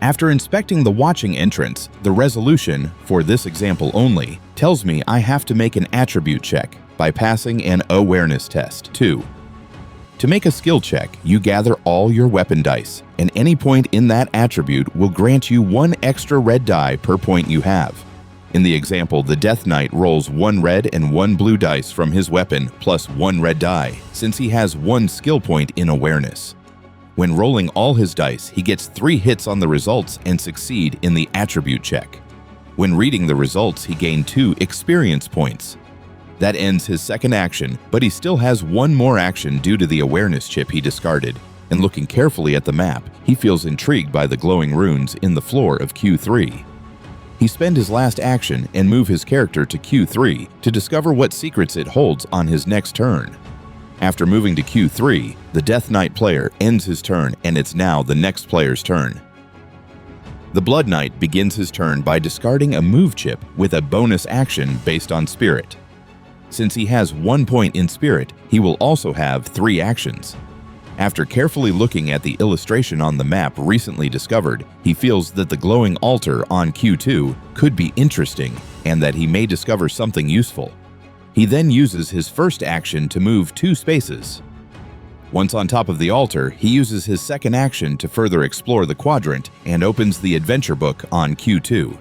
After inspecting the watching entrance, the resolution, for this example only, tells me I have to make an attribute check by passing an awareness test. 2. To make a skill check, you gather all your weapon dice, and any point in that attribute will grant you 1 extra red die per point you have. In the example, the Death Knight rolls 1 red and 1 blue dice from his weapon plus 1 red die, since he has 1 skill point in awareness. When rolling all his dice, he gets 3 hits on the results and succeed in the attribute check. When reading the results, he gained 2 experience points. That ends his second action, but he still has 1 more action due to the awareness chip he discarded. And looking carefully at the map, he feels intrigued by the glowing runes in the floor of Q3. He spends his last action and move his character to Q3 to discover what secrets it holds on his next turn. After moving to Q3, the Death Knight player ends his turn and it's now the next player's turn. The Blood Knight begins his turn by discarding a move chip with a bonus action based on Spirit. Since he has 1 point in Spirit, he will also have 3 actions. After carefully looking at the illustration on the map recently discovered, he feels that the glowing altar on Q2 could be interesting and that he may discover something useful. He then uses his first action to move 2 spaces. Once on top of the altar, he uses his second action to further explore the quadrant and opens the adventure book on Q2.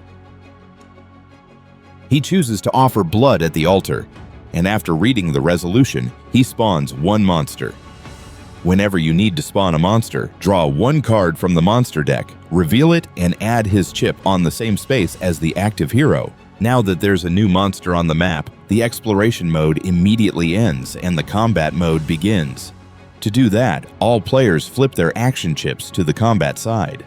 He chooses to offer blood at the altar, and after reading the resolution, he spawns 1 monster. Whenever you need to spawn a monster, draw 1 card from the monster deck, reveal it, and add his chip on the same space as the active hero. Now that there's a new monster on the map, the exploration mode immediately ends and the combat mode begins. To do that, all players flip their action chips to the combat side.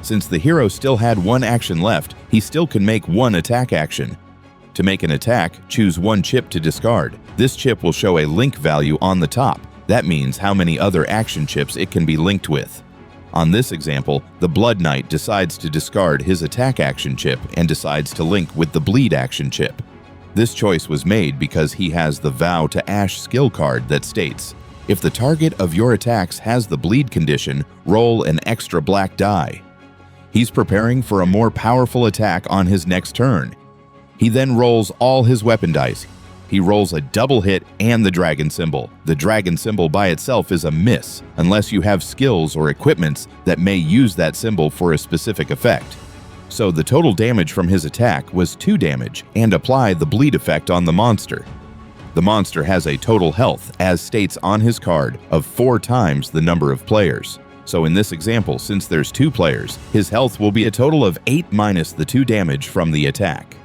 Since the hero still had 1 action left, he still can make 1 attack action. To make an attack, choose 1 chip to discard. This chip will show a link value on the top. That means how many other action chips it can be linked with. On this example, the Blood Knight decides to discard his attack action chip and decides to link with the bleed action chip. This choice was made because he has the Vow to Ash skill card that states, if the target of your attacks has the bleed condition, roll an extra black die. He's preparing for a more powerful attack on his next turn. He then rolls all his weapon dice. He rolls a double hit and the dragon symbol. The dragon symbol by itself is a miss, unless you have skills or equipments that may use that symbol for a specific effect. So the total damage from his attack was 2 damage and apply the bleed effect on the monster. The monster has a total health, as states on his card, of 4 times the number of players. So in this example, since there's 2 players, his health will be a total of 8 minus the 2 damage from the attack.